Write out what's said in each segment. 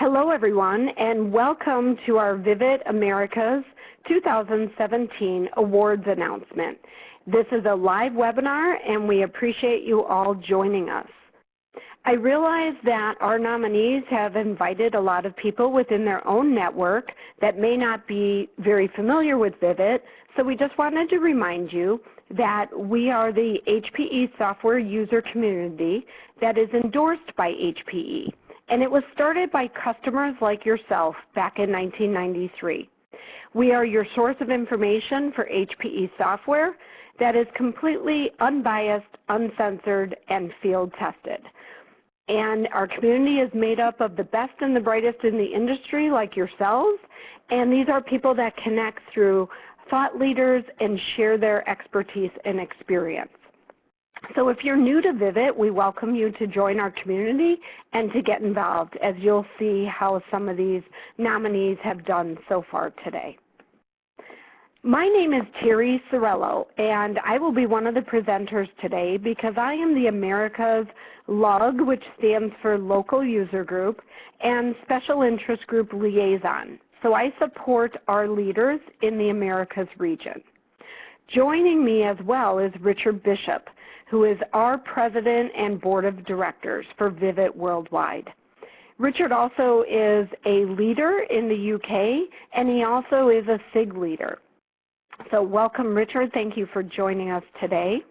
Hello everyone, and welcome to our Vivit Americas 2017 Awards announcement. This is a live webinar and we appreciate you all joining us. I realize that our nominees have invited a lot of people within their own network that may not be very familiar with Vivit, so we just wanted to remind you that we are the HPE software user community that is endorsed by HPE. And it was started by customers like yourself back in 1993. We are your source of information for HPE software that is completely unbiased, uncensored, and field tested. And our community is made up of the best and the brightest in the industry like yourselves, and these are people that connect through thought leaders and share their expertise and experience. So if you're new to Vivit, we welcome you to join our community and to get involved, as you'll see how some of these nominees have done so far today. My name is Terry Sorello, and I will be one of the presenters today because I am the Americas LUG, which stands for Local User Group, and Special Interest Group Liaison. So I support our leaders in the Americas region. Joining me as well is Richard Bishop, who is our President and Board of Directors for Vivit Worldwide. Richard also is a leader in the UK, and he also is a SIG leader. So welcome, Richard. Thank you for joining us today.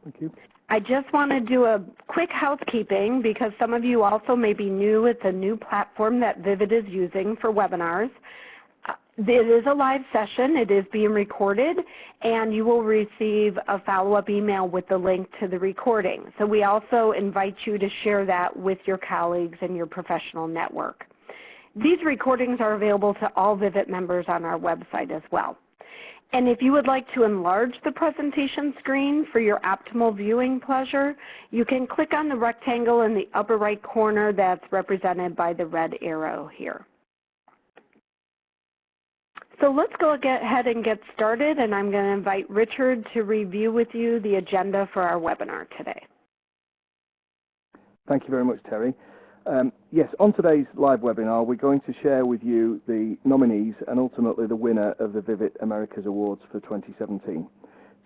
Thank you. I just want to do a quick housekeeping because some of you also may be new. It's a new platform that Vivit is using for webinars. It is a live session. It is being recorded, and you will receive a follow-up email with the link to the recording. So we also invite you to share that with your colleagues and your professional network. These recordings are available to all Vivit members on our website as well. And if you would like to enlarge the presentation screen for your optimal viewing pleasure, you can click on the rectangle in the upper right corner that's represented by the red arrow here. So let's go ahead and get started, and I'm going to invite Richard to review with you the agenda for our webinar today. Thank you very much, Terry. Yes, on today's live webinar, we're going to share with you the nominees and ultimately the winner of the Vivit Americas Awards for 2017.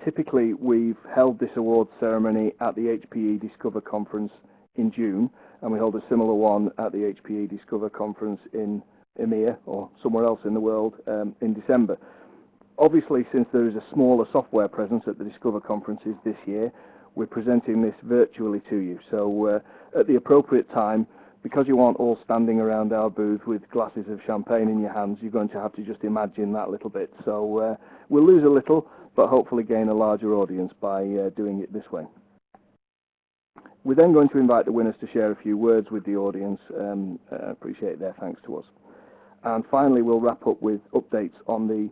Typically, we've held this awards ceremony at the HPE Discover Conference in June, and we hold a similar one at the HPE Discover Conference in EMEA or somewhere else in the world in December. Obviously, since there is a smaller software presence at the Discover conferences this year, we're presenting this virtually to you. So at the appropriate time, because you aren't all standing around our booth with glasses of champagne in your hands, you're going to have to just imagine that little bit. So we'll lose a little, but hopefully gain a larger audience by doing it this way. We're then going to invite the winners to share a few words with the audience. Appreciate their thanks to us. And finally, we'll wrap up with updates on the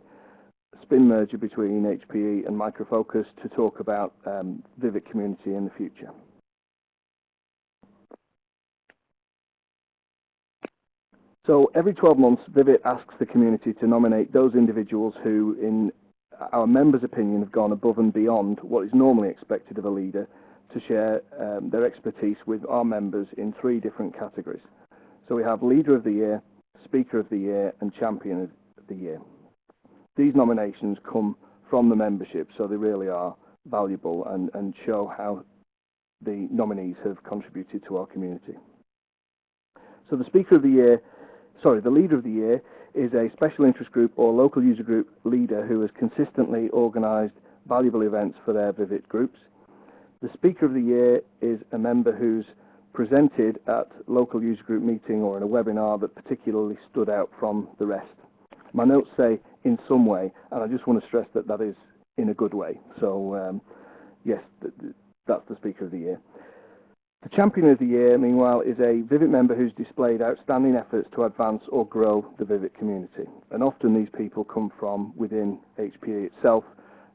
spin merger between HPE and Micro Focus to talk about Vivit community in the future. So every 12 months, Vivit asks the community to nominate those individuals who, in our members' opinion, have gone above and beyond what is normally expected of a leader to share their expertise with our members in 3 different categories. So we have Leader of the Year, Speaker of the Year, and Champion of the Year. These nominations come from the membership, so they really are valuable and show how the nominees have contributed to our community. So the Leader of the Year is a special interest group or local user group leader who has consistently organised valuable events for their Vivit groups. The Speaker of the Year is a member who's presented at local user group meeting or in a webinar that particularly stood out from the rest. My notes say in some way, and I just want to stress that that is in a good way. So yes, that's the Speaker of the Year. The Champion of the Year, meanwhile, is a Vivit member who's displayed outstanding efforts to advance or grow the Vivit community. And often these people come from within HPE itself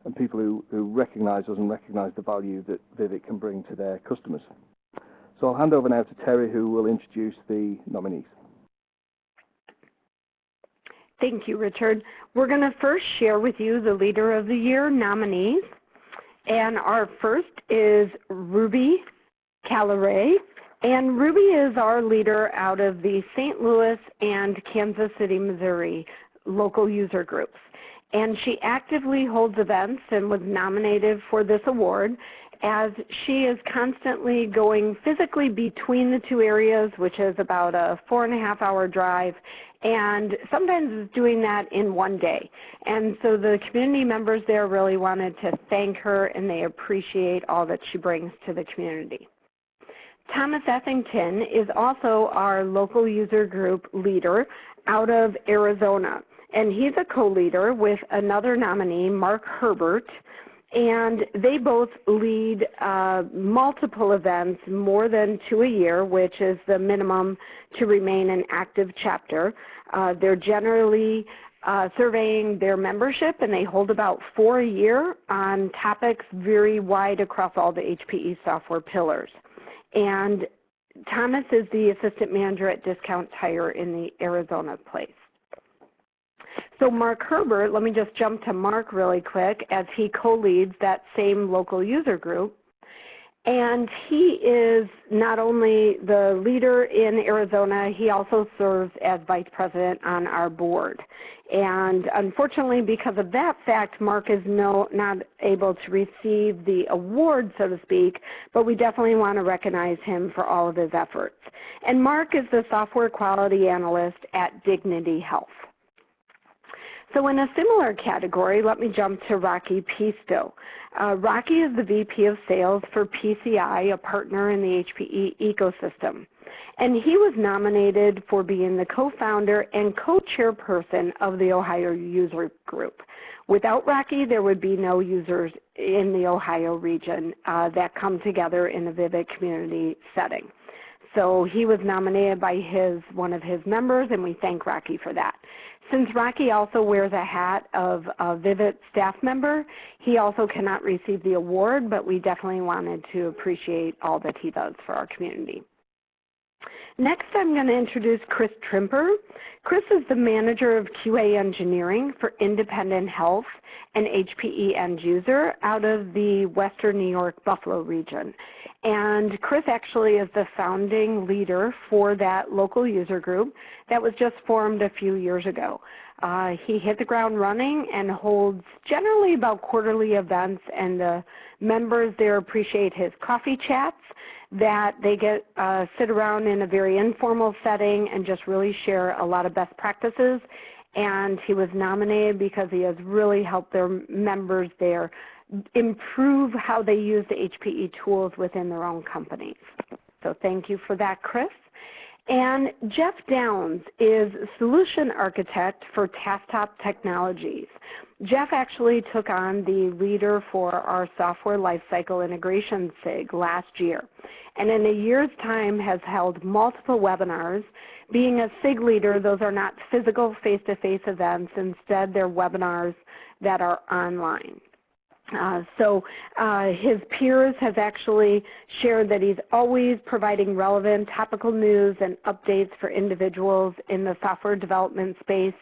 and people who recognise us and recognise the value that Vivit can bring to their customers. So I'll hand over now to Terry, who will introduce the nominees. Thank you, Richard. We're going to first share with you the Leader of the Year nominees. And our first is Ruby Calaray. And Ruby is our leader out of the St. Louis and Kansas City, Missouri local user groups. And she actively holds events and was nominated for this award as she is constantly going physically between the two areas, which is about a 4.5-hour drive, and sometimes is doing that in one day. And so the community members there really wanted to thank her, and they appreciate all that she brings to the community. Thomas Essington is also our local user group leader out of Arizona. And he's a co-leader with another nominee, Mark Herbert, and they both lead multiple events, more than 2 a year, which is the minimum to remain an active chapter. They're generally surveying their membership, and they hold about 4 a year on topics very wide across all the HPE software pillars. And Thomas is the assistant manager at Discount Tire in the Arizona place. So Mark Herbert, let me just jump to Mark really quick, as he co-leads that same local user group. And he is not only the leader in Arizona, he also serves as vice president on our board. And unfortunately, because of that fact, Mark is not able to receive the award, so to speak, but we definitely want to recognize him for all of his efforts. And Mark is the software quality analyst at Dignity Health. So in a similar category, let me jump to Rocky Peasto. Rocky is the VP of Sales for PCI, a partner in the HPE ecosystem. And he was nominated for being the co-founder and co-chairperson of the Ohio User Group. Without Rocky, there would be no users in the Ohio region that come together in a Vivit community setting. So he was nominated by one of his members, and we thank Rocky for that. Since Rocky also wears a hat of a Vivit staff member, he also cannot receive the award, but we definitely wanted to appreciate all that he does for our community. Next, I'm going to introduce Chris Trimper. Chris is the manager of QA engineering for Independent Health and HPE end user out of the Western New York Buffalo region. And Chris actually is the founding leader for that local user group that was just formed a few years ago. He hit the ground running and holds generally about quarterly events, and the members there appreciate his coffee chats, that they get sit around in a very informal setting and just really share a lot of best practices. And he was nominated because he has really helped their members there improve how they use the HPE tools within their own companies. So thank you for that, Chris. And Jeff Downs is Solution Architect for Tasktop Technologies. Jeff actually took on the leader for our Software Lifecycle Integration SIG last year, and in a year's time has held multiple webinars. Being a SIG leader, those are not physical face-to-face events. Instead, they're webinars that are online. His peers have actually shared that he's always providing relevant topical news and updates for individuals in the software development space,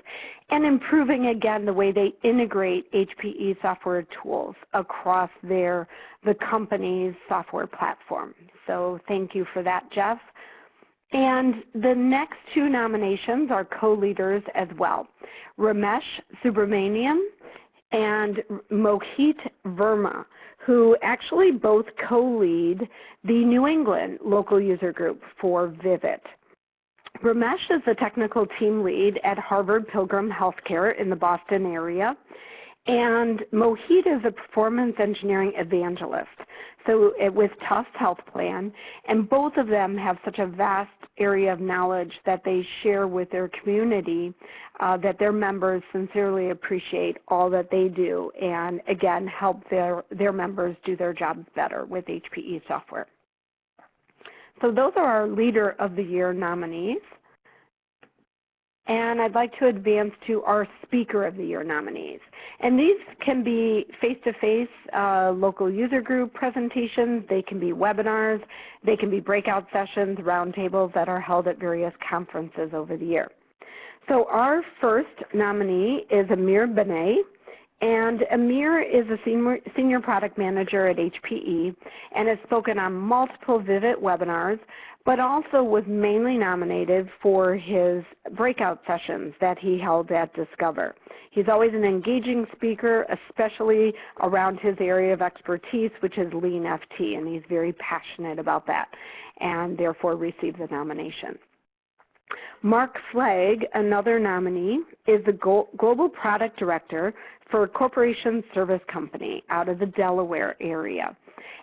and improving again the way they integrate HPE software tools across the company's software platform. So thank you for that, Jeff. And the next two nominations are co-leaders as well. Ramesh Subramanian and Mohit Verma, who actually both co-lead the New England local user group for Vivit. Ramesh is the technical team lead at Harvard Pilgrim Healthcare in the Boston area, and Mohit is a performance engineering evangelist, so with Tufts Health Plan, and both of them have such a vast area of knowledge that they share with their community that their members sincerely appreciate all that they do, and again help their members do their jobs better with HPE software. So those are our Leader of the Year nominees. And I'd like to advance to our Speaker of the Year nominees. And these can be face-to-face local user group presentations, they can be webinars, they can be breakout sessions, roundtables that are held at various conferences over the year. So our first nominee is Amir Benet, And Amir is a senior product manager at HPE and has spoken on multiple Vivit webinars, but also was mainly nominated for his breakout sessions that he held at Discover. He's always an engaging speaker, especially around his area of expertise, which is Lean FT, and he's very passionate about that and therefore received the nomination. Mark Flagg, another nominee, is the Global Product Director for a corporation service company out of the Delaware area.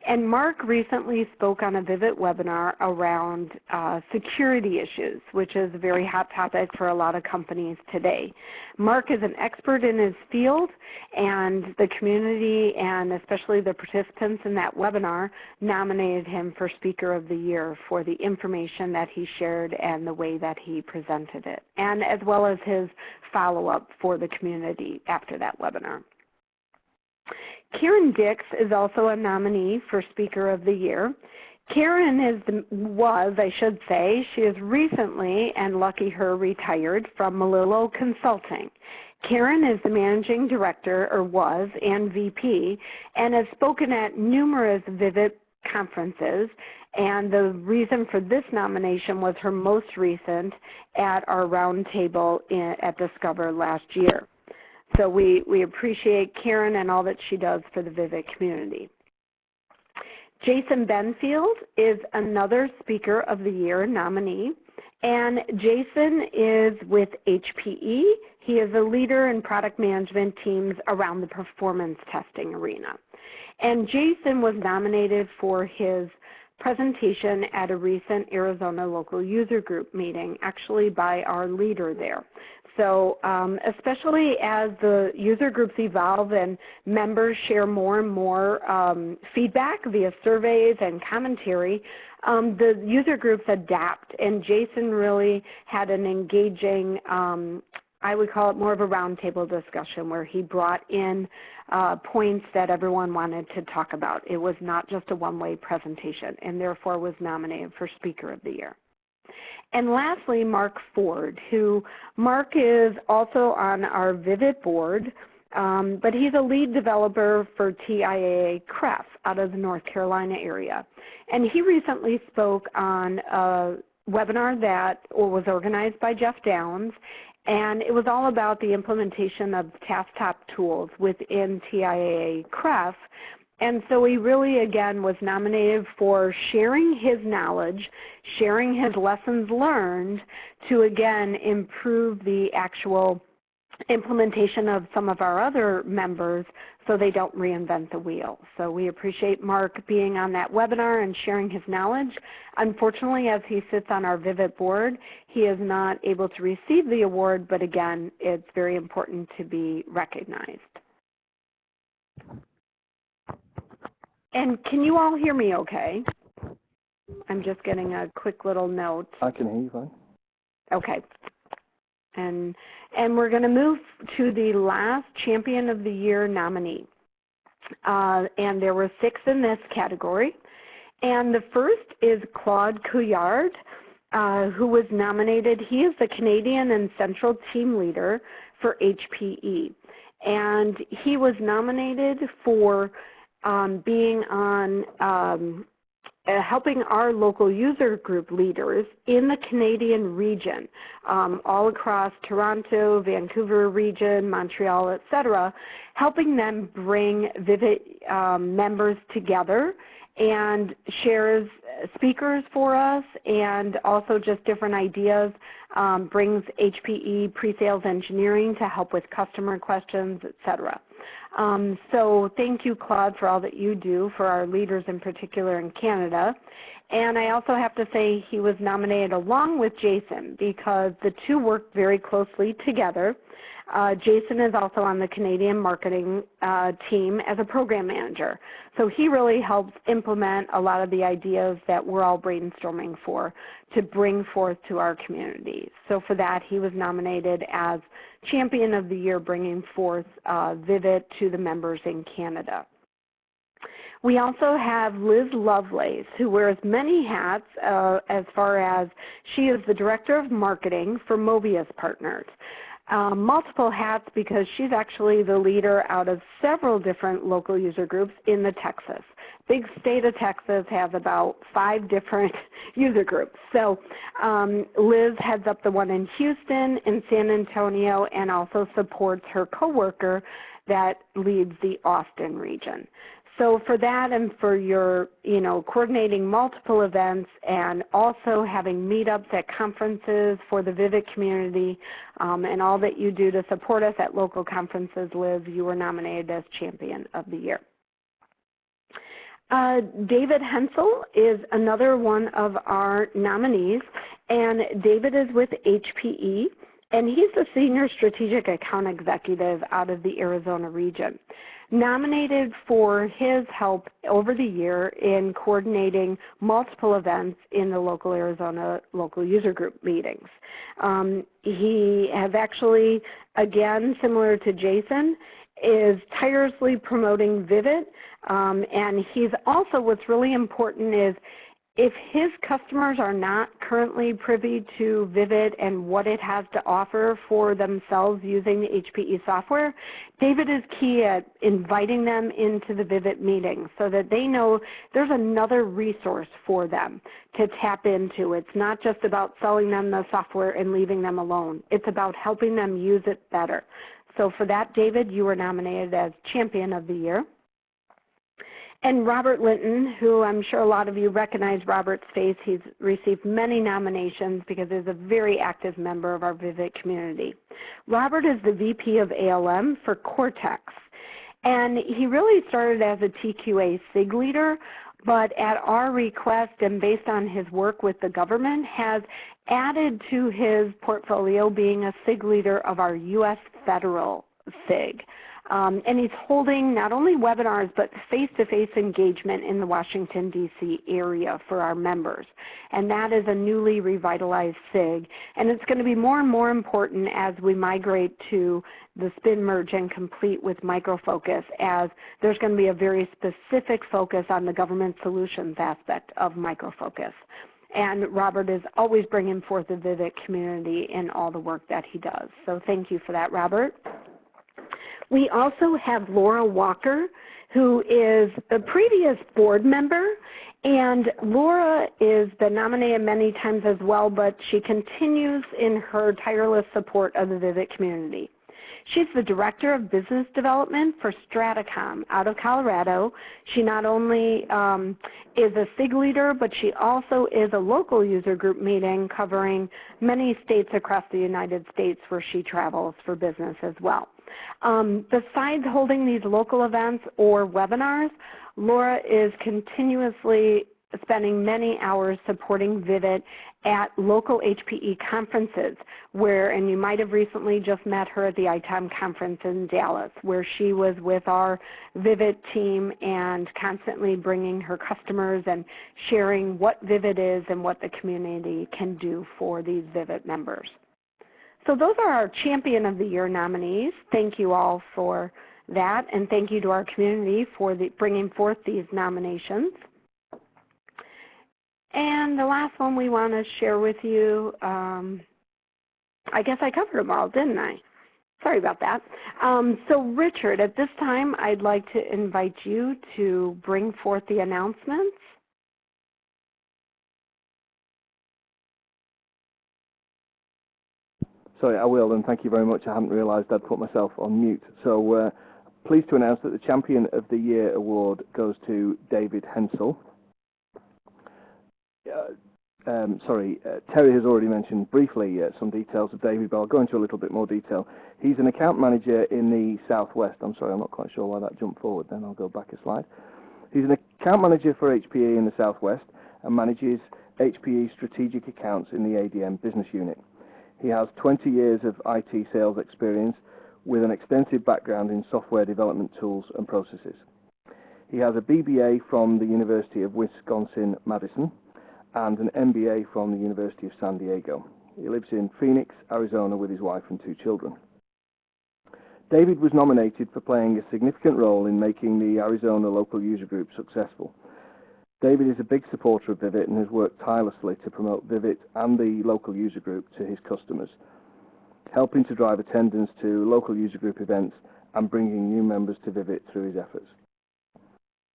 And Mark recently spoke on a Vivit webinar around security issues, which is a very hot topic for a lot of companies today. Mark is an expert in his field, and the community and especially the participants in that webinar nominated him for Speaker of the Year for the information that he shared and the way that he presented it, and as well as his follow-up for the community after that webinar. Karen Dix is also a nominee for Speaker of the Year. Karen she is recently, and lucky her, retired from Malillo Consulting. Karen is the Managing Director, or was, and VP, and has spoken at numerous Vivit conferences, and the reason for this nomination was her most recent at our roundtable at Discover last year. So we appreciate Karen and all that she does for the Vivit community. Jason Benfield is another Speaker of the Year nominee, and Jason is with HPE. He is a leader in product management teams around the performance testing arena. And Jason was nominated for his presentation at a recent Arizona local user group meeting, actually by our leader there. So especially as the user groups evolve and members share more and more feedback via surveys and commentary, the user groups adapt, and Jason really had an engaging, I would call it more of a roundtable discussion where he brought in points that everyone wanted to talk about. It was not just a one-way presentation, and therefore was nominated for Speaker of the Year. And lastly, Mark Ford, Mark is also on our Vivit board, but he's a lead developer for TIAA CREF out of the North Carolina area. And he recently spoke on a webinar that was organized by Jeff Downs, and it was all about the implementation of TaskTop tools within TIAA CREF. And so he really, again, was nominated for sharing his knowledge, sharing his lessons learned to, again, improve the actual implementation of some of our other members so they don't reinvent the wheel. So we appreciate Mark being on that webinar and sharing his knowledge. Unfortunately, as he sits on our Vivit board, he is not able to receive the award, but again, it's very important to be recognized. And can you all hear me okay? I'm just getting a quick little note. I can hear you fine. Okay. And we're going to move to the last Champion of the Year nominee. And there were 6 in this category. And the first is Claude Couillard, who was nominated. He is the Canadian and Central Team Leader for HPE. And he was nominated for being on helping our local user group leaders in the Canadian region, all across Toronto, Vancouver region, Montreal, etc., helping them bring Vivit members together and shares speakers for us and also just different ideas, brings HPE pre-sales engineering to help with customer questions, etc. So thank you, Claude, for all that you do for our leaders in particular in Canada. And I also have to say he was nominated along with Jason because the two worked very closely together. Jason is also on the Canadian marketing team as a program manager. So he really helps implement a lot of the ideas that we're all brainstorming for to bring forth to our communities. So for that, he was nominated as Champion of the Year, bringing forth Vivit to the members in Canada. We also have Liz Lovelace, who wears many hats as far as she is the Director of Marketing for Mobius Partners. multiple hats because she's actually the leader out of several different local user groups in the Texas. Big state of Texas has about 5 different user groups. So Liz heads up the one in Houston, in San Antonio, and also supports her coworker that leads the Austin region. So for that and for your, coordinating multiple events and also having meetups at conferences for the Vivit community and all that you do to support us at local conferences, Liz, you were nominated as Champion of the Year. David Hensel is another one of our nominees, and David is with HPE, and he's the Senior Strategic Account Executive out of the Arizona region, nominated for his help over the year in coordinating multiple events in the local Arizona local user group meetings. He has actually, again, similar to Jason, is tirelessly promoting Vivit, and he's also, what's really important is if his customers are not currently privy to Vivit and what it has to offer for themselves using the HPE software, David is key at inviting them into the Vivit meeting so that they know there's another resource for them to tap into. It's not just about selling them the software and leaving them alone. It's about helping them use it better. So for that, David, you were nominated as Champion of the Year. And Robert Linton, who I'm sure a lot of you recognize Robert's face, he's received many nominations because he's a very active member of our Vivit community. Robert is the VP of ALM for Cortex, and he really started as a TQA SIG leader, but at our request and based on his work with the government has added to his portfolio being a SIG leader of our U.S. federal SIG. And he's holding not only webinars but face-to-face engagement in the Washington, D.C. area for our members. And that is a newly revitalized SIG. And it's going to be more and more important as we migrate to the spin, merge, and complete with Micro Focus, as there's going to be a very specific focus on the government solutions aspect of Micro Focus. And Robert is always bringing forth the Vivit community in all the work that he does. So thank you for that, Robert. We also have Laura Walker, who is a previous board member, and Laura has been nominated many times as well, but she continues in her tireless support of the Vivit community. She's the Director of Business Development for Stratacom out of Colorado. She not only is a SIG leader, but she also is a local user group meeting covering many states across the United States where she travels for business as well. Besides holding these local events or webinars, Laura is continuously spending many hours supporting Vivit at local HPE conferences where, and you might have recently just met her at the ITOM conference in Dallas, where she was with our Vivit team and constantly bringing her customers and sharing what Vivit is and what the community can do for these Vivit members. So those are our Champion of the Year nominees. Thank you all for that, and thank you to our community for bringing forth these nominations. And the last one we want to share with you, I guess I covered them all, didn't I? Sorry about that. So Richard, at this time, I'd like to invite you to bring forth the announcements. Sorry, I will, and thank you very much. I hadn't realised I'd put myself on mute. So pleased to announce that the Champion of the Year award goes to David Hensel. Terry has already mentioned briefly some details of David, but I'll go into a little bit more detail. He's an account manager in the Southwest. I'm sorry, I'm not quite sure why that jumped forward then. I'll go back a slide. He's an account manager for HPE in the Southwest and manages HPE strategic accounts in the ADM business unit. He has 20 years of IT sales experience with an extensive background in software development tools and processes. He has a BBA from the University of Wisconsin-Madison and an MBA from the University of San Diego. He lives in Phoenix, Arizona with his wife and 2 children. David was nominated for playing a significant role in making the Arizona local user group successful. David is a big supporter of Vivit and has worked tirelessly to promote Vivit and the local user group to his customers, helping to drive attendance to local user group events and bringing new members to Vivit through his efforts.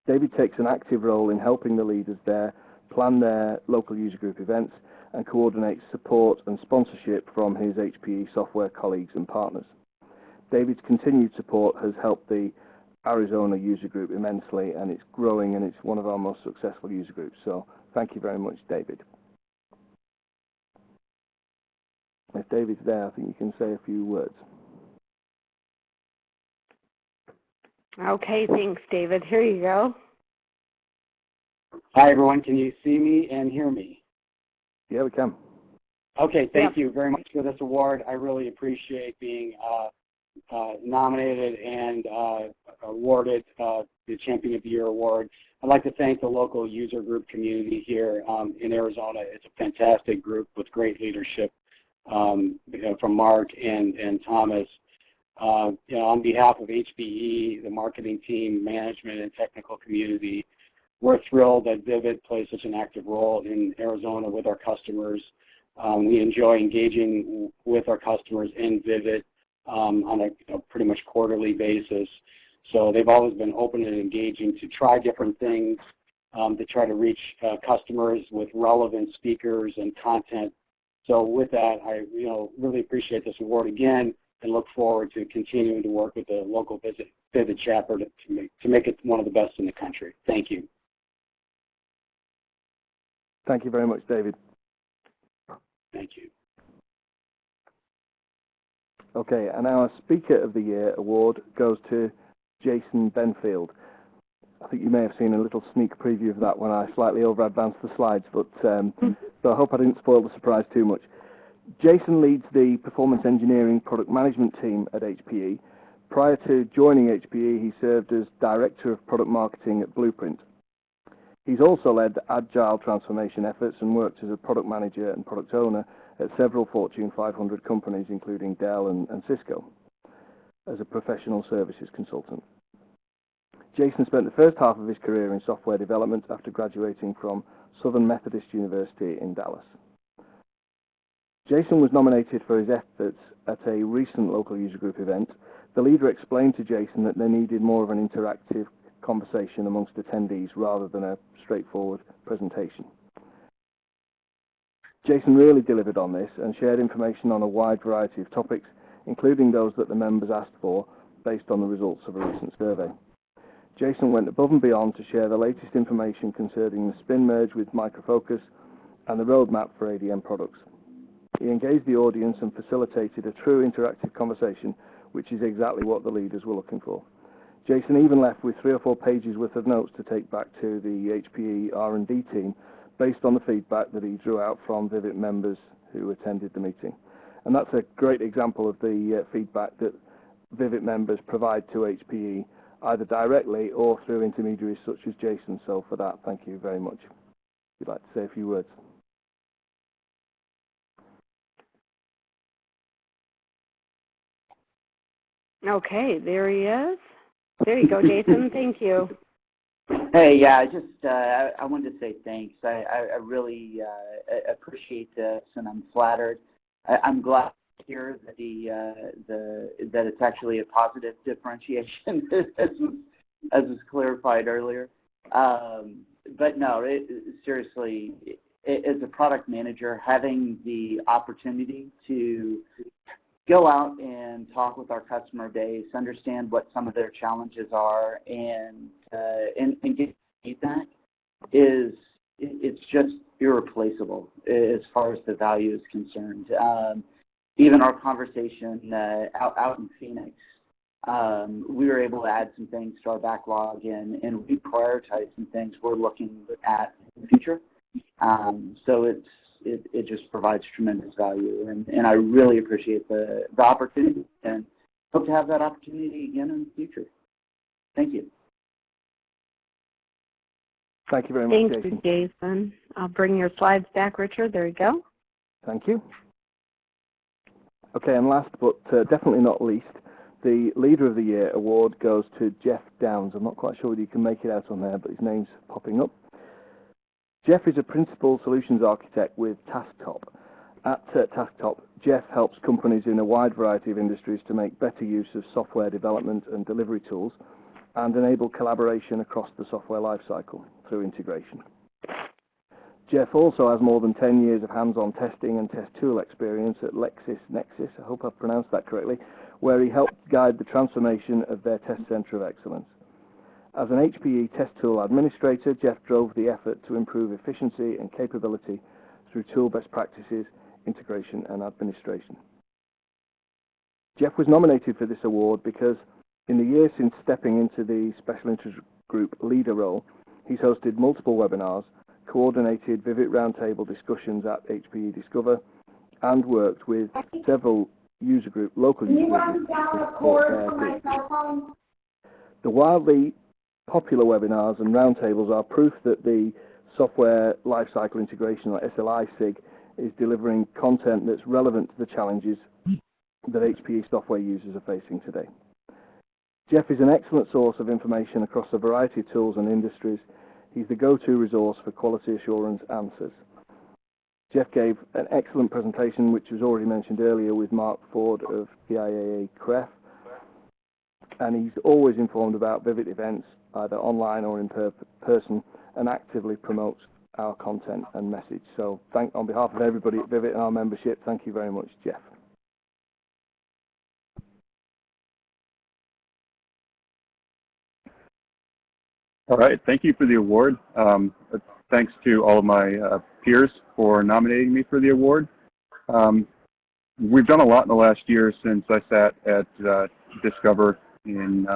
David takes an active role in helping the leaders there plan their local user group events and coordinates support and sponsorship from his HPE software colleagues and partners. David's continued support has helped the Arizona user group immensely, and it's growing, and it's one of our most successful user groups. So thank you very much, David. If David's there, I think you can say a few words. Okay, thanks, David. Here you go. Hi, everyone. Can you see me and hear me? Yeah, we can. Okay, thank you very much for this award. I really appreciate being nominated and awarded the Champion of the Year award. I'd like to thank the local user group community here in Arizona. It's a fantastic group with great leadership from Mark and Thomas. On behalf of HPE, the marketing team, management, and technical community, we're thrilled that Vivit plays such an active role in Arizona with our customers. We enjoy engaging with our customers in Vivit on a pretty much quarterly basis. So they've always been open and engaging to try different things, to try to reach customers with relevant speakers and content. So with that, I really appreciate this award again and look forward to continuing to work with the local Vivit chapter to make it one of the best in the country. Thank you. Thank you very much, David. Thank you. Okay, and our Speaker of the Year award goes to Jason Benfield. I think you may have seen a little sneak preview of that when I slightly over-advanced the slides, but so I hope I didn't spoil the surprise too much. Jason leads the Performance Engineering Product Management team at HPE. Prior to joining HPE, he served as Director of Product Marketing at Blueprint. He's also led agile transformation efforts and worked as a product manager and product owner at several Fortune 500 companies, including Dell and Cisco, as a professional services consultant. Jason spent the first half of his career in software development after graduating from Southern Methodist University in Dallas. Jason was nominated for his efforts at a recent local user group event. The leader explained to Jason that they needed more of an interactive conversation amongst attendees rather than a straightforward presentation. Jason really delivered on this and shared information on a wide variety of topics, including those that the members asked for based on the results of a recent survey. Jason went above and beyond to share the latest information concerning the spin merge with Micro Focus and the roadmap for ADM products. He engaged the audience and facilitated a true interactive conversation, which is exactly what the leaders were looking for. Jason even left with 3 or 4 pages worth of notes to take back to the HPE R&D team based on the feedback that he drew out from Vivit members who attended the meeting. And that's a great example of the feedback that Vivit members provide to HPE, either directly or through intermediaries such as Jason. So for that, thank you very much. If you'd like to say a few words. Okay, there he is. There you go, Jason. Thank you. Hey, yeah, I wanted to say thanks. I really appreciate this, and I'm flattered. I'm glad to hear that that it's actually a positive differentiation, as was clarified earlier. But no, seriously, as a product manager, having the opportunity to go out and talk with our customer base, understand what some of their challenges are, and get feedback it's just irreplaceable as far as the value is concerned. Even our conversation out in Phoenix, we were able to add some things to our backlog and reprioritize some things we're looking at in the future. So it just provides tremendous value, and I really appreciate the opportunity and hope to have that opportunity again in the future. Thank you. Thank you very much, Thank you, Jason. I'll bring your slides back, Richard. There you go. Thank you. Okay, and last but definitely not least, the Leader of the Year award goes to Jeff Downs. I'm not quite sure whether you can make it out on there, but his name's popping up. Jeff is a Principal Solutions Architect with TaskTop. At TaskTop, Jeff helps companies in a wide variety of industries to make better use of software development and delivery tools and enable collaboration across the software lifecycle through integration. Jeff also has more than 10 years of hands-on testing and test tool experience at LexisNexis, I hope I've pronounced that correctly, where he helped guide the transformation of their test center of excellence. As an HPE test tool administrator, Jeff drove the effort to improve efficiency and capability through tool best practices, integration and administration. Jeff was nominated for this award because in the years since stepping into the Special Interest Group leader role, he's hosted multiple webinars, coordinated Vivit roundtable discussions at HPE Discover, and worked with several local user groups to support their needs. The wildly popular webinars and roundtables are proof that the Software Lifecycle Integration, or SLI SIG, is delivering content that's relevant to the challenges that HPE software users are facing today. Jeff is an excellent source of information across a variety of tools and industries. He's the go-to resource for quality assurance answers. Jeff gave an excellent presentation, which was already mentioned earlier, with Mark Ford of TIAA CREF, and he's always informed about Vivit events, either online or in person, and actively promotes our content and message. So on behalf of everybody at Vivit and our membership, thank you very much, Jeff. All right, thank you for the award. Thanks to all of my peers for nominating me for the award. We've done a lot in the last year since I sat at Discover in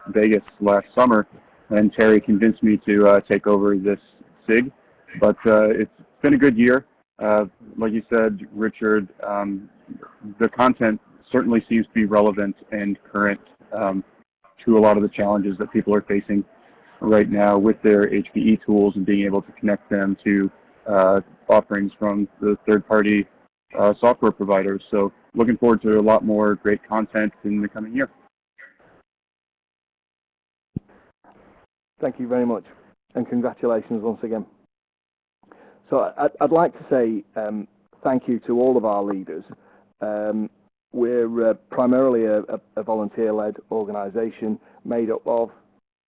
Vegas last summer, and Terry convinced me to take over this SIG. But it's been a good year. Like you said, Richard, the content certainly seems to be relevant and current to a lot of the challenges that people are facing right now with their HPE tools and being able to connect them to offerings from the third-party software providers. So looking forward to a lot more great content in the coming year. Thank you very much, and congratulations once again. So I'd like to say thank you to all of our leaders. We're primarily a volunteer-led organization made up of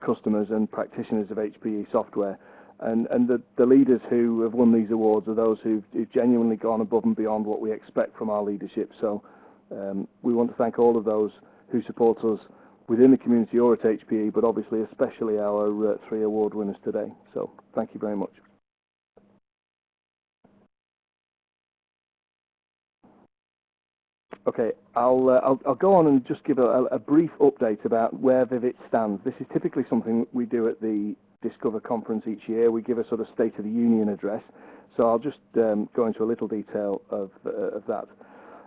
customers and practitioners of HPE software, and the leaders who have won these awards are those who've genuinely gone above and beyond what we expect from our leadership. So we want to thank all of those who support us within the community or at HPE, but obviously especially our 3 award winners today. So thank you very much. Okay, I'll go on and just give a brief update about where Vivit stands. This is typically something we do at the Discover conference each year. We give a sort of State of the Union address, so I'll just go into a little detail of that.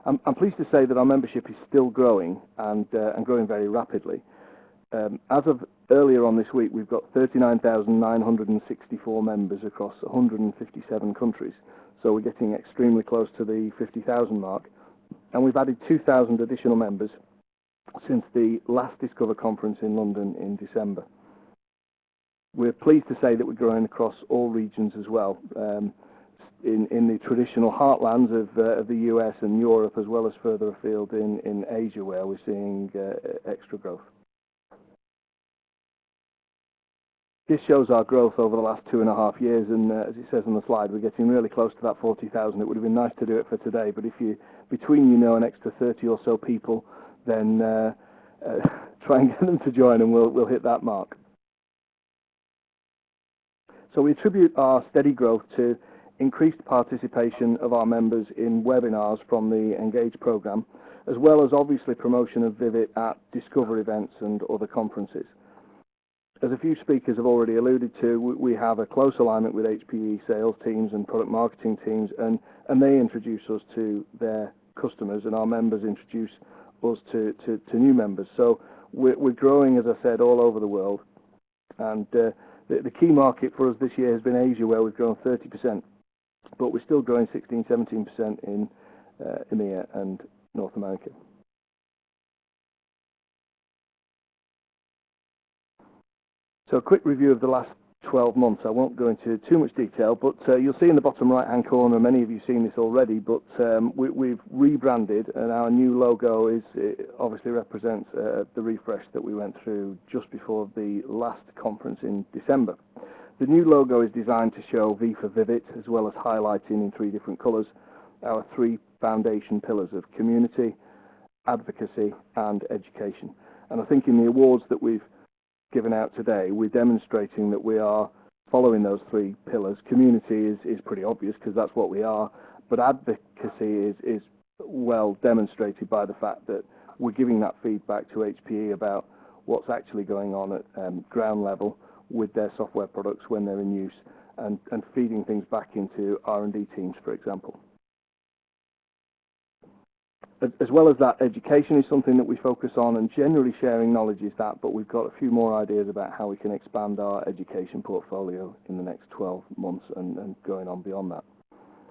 I'm pleased to say that our membership is still growing and growing very rapidly. As of earlier on this week, we've got 39,964 members across 157 countries, so we're getting extremely close to the 50,000 mark. And we've added 2,000 additional members since the last Discover conference in London in December. We're pleased to say that we're growing across all regions as well, in the traditional heartlands of the US and Europe, as well as further afield in Asia, where we're seeing extra growth. This shows our growth over the last 2.5 years, and as it says on the slide, we're getting really close to that 40,000. It would have been nice to do it for today, but if you, between an extra 30 or so people, then try and get them to join and we'll hit that mark. So we attribute our steady growth to increased participation of our members in webinars from the Engage program, as well as obviously promotion of Vivit at Discover events and other conferences. As a few speakers have already alluded to, we have a close alignment with HPE sales teams and product marketing teams, and they introduce us to their customers, and our members introduce us to new members. So we're growing, as I said, all over the world, and the key market for us this year has been Asia, where we've grown 30%, but we're still growing 16-17% in EMEA and North America. So a quick review of the last 12 months. I won't go into too much detail, but you'll see in the bottom right-hand corner, many of you have seen this already, but we've rebranded, and our new logo obviously represents the refresh that we went through just before the last conference in December. The new logo is designed to show V for Vivit, as well as highlighting in 3 different colours our 3 foundation pillars of community, advocacy and education. And I think in the awards that we've given out today, we're demonstrating that we are following those 3 pillars. Community is pretty obvious because that's what we are, but advocacy is well demonstrated by the fact that we're giving that feedback to HPE about what's actually going on at ground level with their software products when they're in use, and feeding things back into R&D teams, for example. As well as that, education is something that we focus on, and generally sharing knowledge is that, but we've got a few more ideas about how we can expand our education portfolio in the next 12 months and going on beyond that.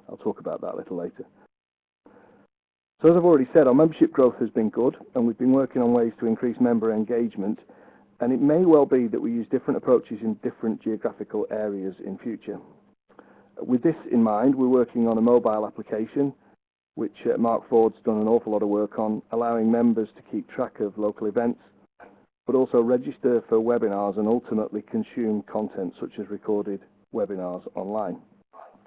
I'll talk about that a little later. So as I've already said, our membership growth has been good, and we've been working on ways to increase member engagement, and it may well be that we use different approaches in different geographical areas in future. With this in mind, we're working on a mobile application which Mark Ford's done an awful lot of work on, allowing members to keep track of local events, but also register for webinars and ultimately consume content such as recorded webinars online.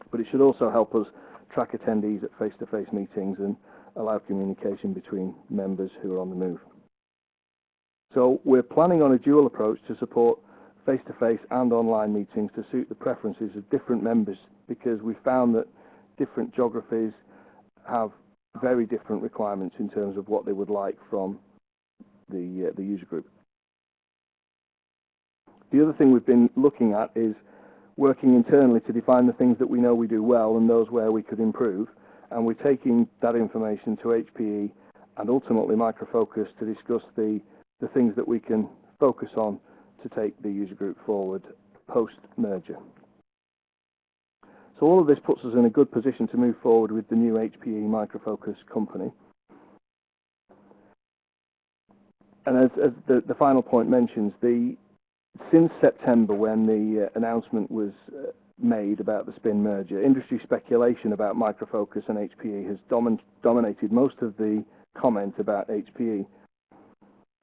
But it should also help us track attendees at face-to-face meetings and allow communication between members who are on the move. So we're planning on a dual approach to support face-to-face and online meetings to suit the preferences of different members, because we found that different geographies have very different requirements in terms of what they would like from the user group. The other thing we've been looking at is working internally to define the things that we know we do well and those where we could improve, and we're taking that information to HPE and ultimately Micro Focus to discuss the things that we can focus on to take the user group forward post-merger. So all of this puts us in a good position to move forward with the new HPE Micro Focus company. And as the final point mentions, since September, when the announcement was made about the spin merger, industry speculation about Micro Focus and HPE has dominated most of the comment about HPE.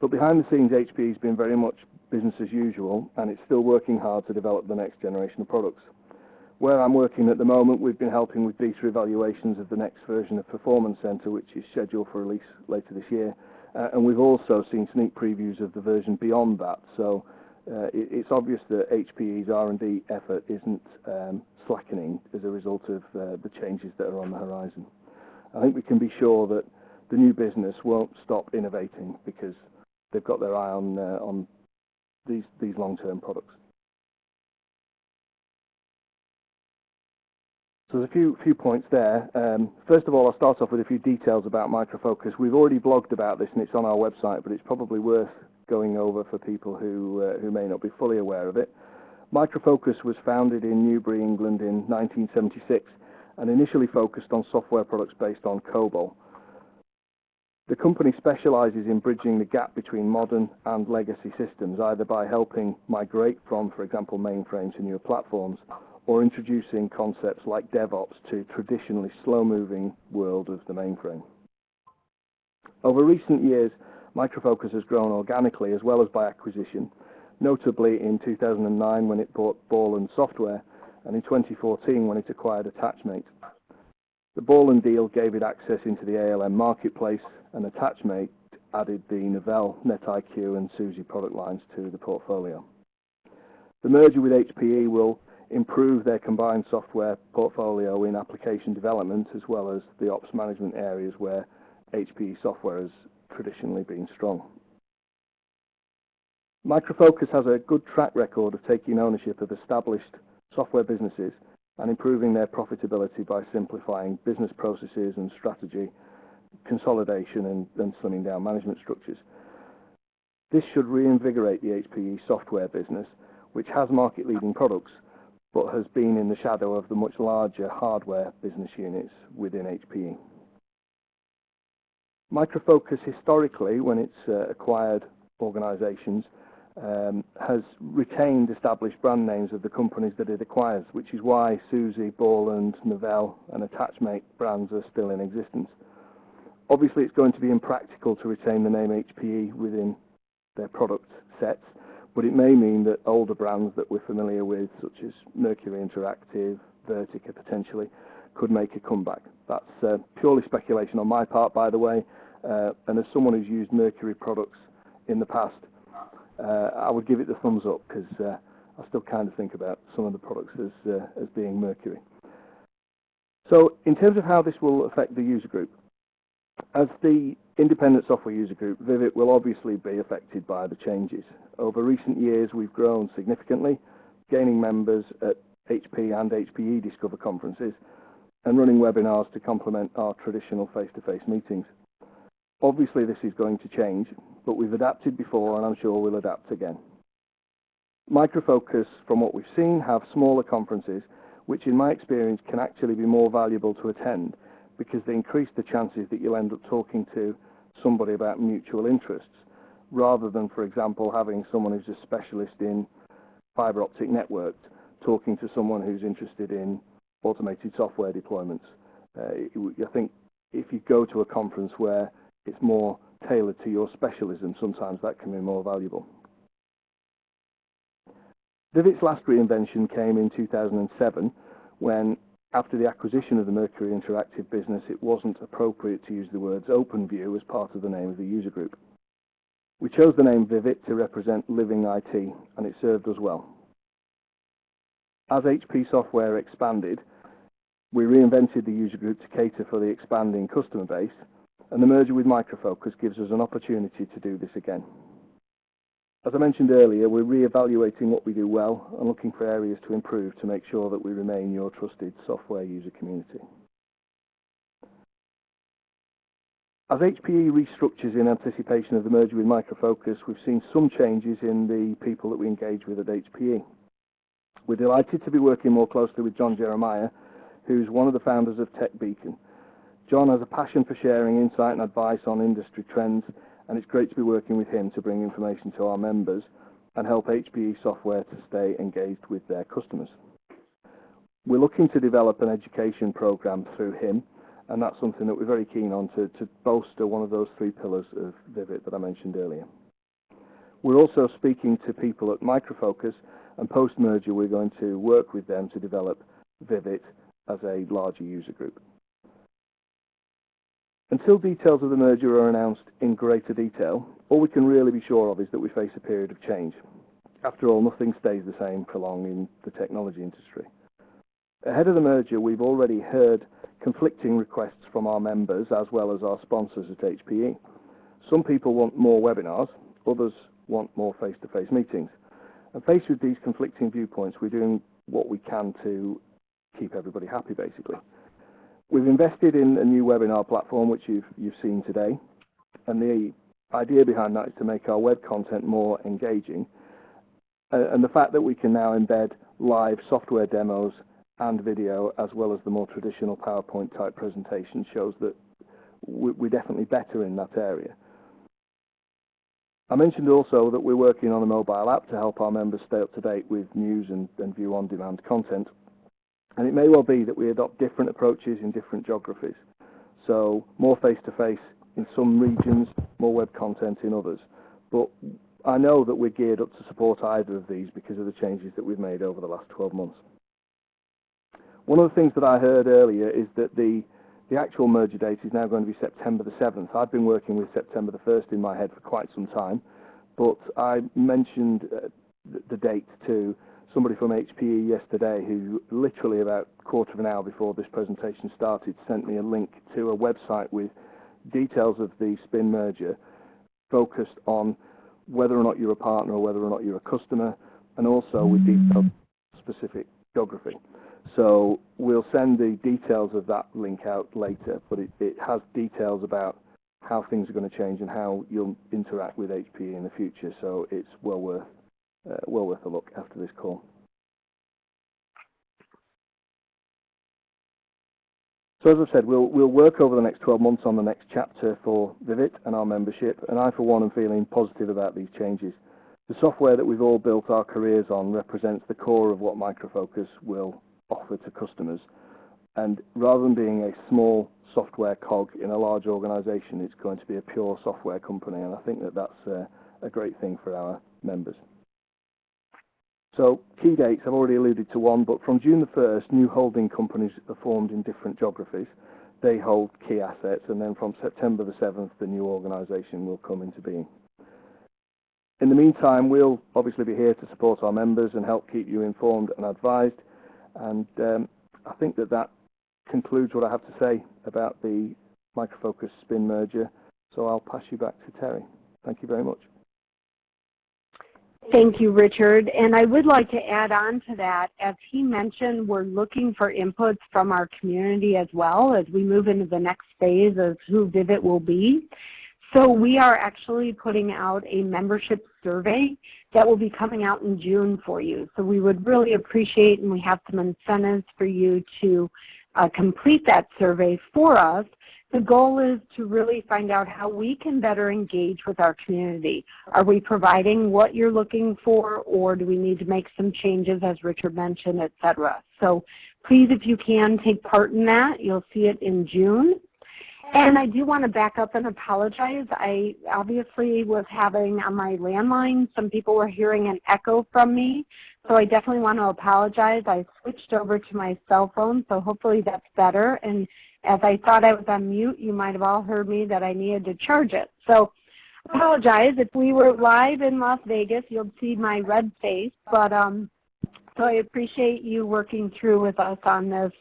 But behind the scenes, HPE has been very much business as usual, and it's still working hard to develop the next generation of products. Where I'm working at the moment, we've been helping with beta evaluations of the next version of Performance Center, which is scheduled for release later this year. And we've also seen sneak previews of the version beyond that. So it's obvious that HPE's R&D effort isn't slackening as a result of the changes that are on the horizon. I think we can be sure that the new business won't stop innovating because they've got their eye on these long-term products. So there's a few points there. First of all, I'll start off with a few details about Micro Focus. We've already blogged about this and it's on our website, but it's probably worth going over for people who may not be fully aware of it. Micro Focus was founded in Newbury, England in 1976 and initially focused on software products based on COBOL. The company specializes in bridging the gap between modern and legacy systems, either by helping migrate from, for example, mainframes to newer platforms, or introducing concepts like DevOps to traditionally slow-moving world of the mainframe. Over recent years, Micro Focus has grown organically as well as by acquisition, notably in 2009 when it bought Borland Software, and in 2014 when it acquired Attachmate. The Borland deal gave it access into the ALM marketplace, and Attachmate added the Novell, NetIQ and SUSE product lines to the portfolio. The merger with HPE will improve their combined software portfolio in application development as well as the ops management areas where HPE software has traditionally been strong. Micro Focus has a good track record of taking ownership of established software businesses and improving their profitability by simplifying business processes and strategy, consolidation and slimming down management structures. This should reinvigorate the HPE software business, which has market-leading products, but has been in the shadow of the much larger hardware business units within HPE. Micro Focus historically, when it's acquired organizations, has retained established brand names of the companies that it acquires, which is why Suzy, Borland, Novell and Attachmate brands are still in existence. Obviously, it's going to be impractical to retain the name HPE within their product sets, but it may mean that older brands that we're familiar with, such as Mercury Interactive, Vertica potentially, could make a comeback. That's purely speculation on my part, by the way, and as someone who's used Mercury products in the past, I would give it the thumbs up, because I still kind of think about some of the products as being Mercury. So in terms of how this will affect the user group, as the independent software user group, Vivit will obviously be affected by the changes. Over recent years, we've grown significantly, gaining members at HP and HPE Discover conferences, and running webinars to complement our traditional face-to-face meetings. Obviously, this is going to change, but we've adapted before, and I'm sure we'll adapt again. Micro Focus, from what we've seen, have smaller conferences, which in my experience can actually be more valuable to attend, because they increase the chances that you'll end up talking to somebody about mutual interests, rather than, for example, having someone who's a specialist in fiber optic networks talking to someone who's interested in automated software deployments. I think if you go to a conference where it's more tailored to your specialism, sometimes that can be more valuable. Vivit's last reinvention came in 2007, when, after the acquisition of the Mercury Interactive business, it wasn't appropriate to use the words OpenView as part of the name of the user group. We chose the name Vivit to represent living IT, and it served us well. As HP software expanded, we reinvented the user group to cater for the expanding customer base, and the merger with Micro Focus gives us an opportunity to do this again. As I mentioned earlier, we're re-evaluating what we do well and looking for areas to improve to make sure that we remain your trusted software user community. As HPE restructures in anticipation of the merger with Micro Focus, we've seen some changes in the people that we engage with at HPE. We're delighted to be working more closely with John Jeremiah, who's one of the founders of Tech Beacon. John has a passion for sharing insight and advice on industry trends, and it's great to be working with him to bring information to our members and help HPE software to stay engaged with their customers. We're looking to develop an education program through him, and that's something that we're very keen on to bolster one of those three pillars of Vivit that I mentioned earlier. We're also speaking to people at Micro Focus, and post-merger we're going to work with them to develop Vivit as a larger user group. Until details of the merger are announced in greater detail, all we can really be sure of is that we face a period of change. After all, nothing stays the same for long in the technology industry. Ahead of the merger, we've already heard conflicting requests from our members as well as our sponsors at HPE. Some people want more webinars, others want more face-to-face meetings. And faced with these conflicting viewpoints, we're doing what we can to keep everybody happy, basically. We've invested in a new webinar platform, which you've seen today, and the idea behind that is to make our web content more engaging. And the fact that we can now embed live software demos and video, as well as the more traditional PowerPoint type presentations, shows that we're definitely better in that area. I mentioned also that we're working on a mobile app to help our members stay up to date with news and view on-demand content. And it may well be that we adopt different approaches in different geographies. So more face-to-face in some regions, more web content in others. But I know that we're geared up to support either of these because of the changes that we've made over the last 12 months. One of the things that I heard earlier is that the actual merger date is now going to be September the 7th. I've been working with September the 1st in my head for quite some time, but I mentioned the date to somebody from HPE yesterday who literally about a quarter of an hour before this presentation started sent me a link to a website with details of the spin merger focused on whether or not you're a partner or whether or not you're a customer, and also with detailed specific geography. So we'll send the details of that link out later, but it has details about how things are going to change and how you'll interact with HPE in the future, so it's well worth a look after this call. So as I've said, we'll work over the next 12 months on the next chapter for Vivit and our membership, and I for one am feeling positive about these changes. The software that we've all built our careers on represents the core of what Micro Focus will offer to customers. And rather than being a small software cog in a large organization, it's going to be a pure software company, and I think that that's a great thing for our members. So key dates, I've already alluded to one, but from June the 1st, new holding companies are formed in different geographies. They hold key assets, and then from September the 7th, the new organisation will come into being. In the meantime, we'll obviously be here to support our members and help keep you informed and advised, and I think that that concludes what I have to say about the Micro Focus spin merger, so I'll pass you back to Terry. Thank you very much. Thank you, Richard. And I would like to add on to that, as he mentioned, we're looking for inputs from our community as well as we move into the next phase of who Vivit will be. So we are actually putting out a membership survey that will be coming out in June for you. So we would really appreciate, and we have some incentives for you to complete that survey for us. The goal is to really find out how we can better engage with our community. Are we providing what you're looking for, or do we need to make some changes, as Richard mentioned, et cetera? So please, if you can, take part in that. You'll see it in June. And I do want to back up and apologize. I obviously was having on my landline, some people were hearing an echo from me, so I definitely want to apologize. I switched over to my cell phone, so hopefully that's better. And as I thought I was on mute, you might have all heard me that I needed to charge it. So apologize. If we were live in Las Vegas, you'll see my red face, but so I appreciate you working through with us on this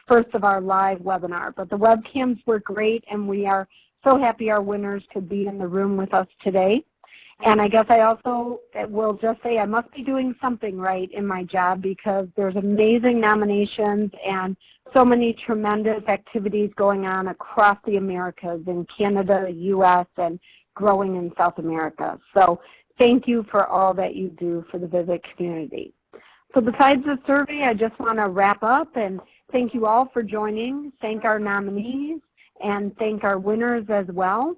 first of our live webinar. But the webcams were great, and we are so happy our winners could be in the room with us today. And I guess I also will just say I must be doing something right in my job, because there's amazing nominations and so many tremendous activities going on across the Americas, in Canada, U.S., and growing in South America. So thank you for all that you do for the Vivit community. So besides the survey, I just want to wrap up and thank you all for joining, thank our nominees, and thank our winners as well.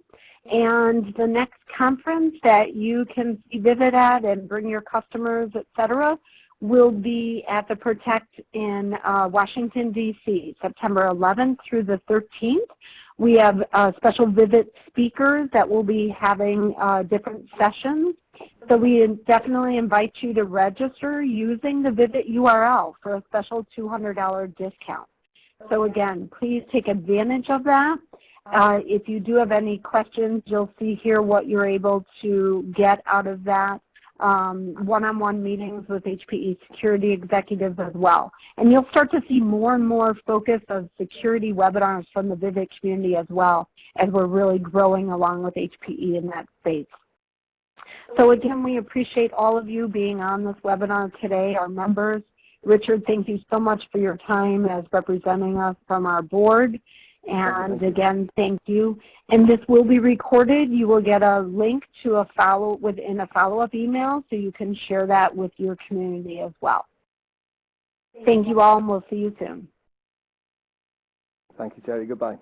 And the next conference that you can see Vivit at and bring your customers, et cetera, will be at the Protect in Washington, D.C., September 11th through the 13th. We have special Vivit speakers that will be having different sessions. So we definitely invite you to register using the Vivit URL for a special $200 discount. So again, please take advantage of that. If you do have any questions, you'll see here what you're able to get out of that. One-on-one meetings with HPE security executives as well. And you'll start to see more and more focus of security webinars from the Vivit community as well, as we're really growing along with HPE in that space. So again, we appreciate all of you being on this webinar today, our members. Richard, thank you so much for your time as representing us from our board. And again, thank you. And this will be recorded. You will get a link to a within a follow-up email, so you can share that with your community as well. Thank you all, and we'll see you soon. Thank you, Terry. Goodbye.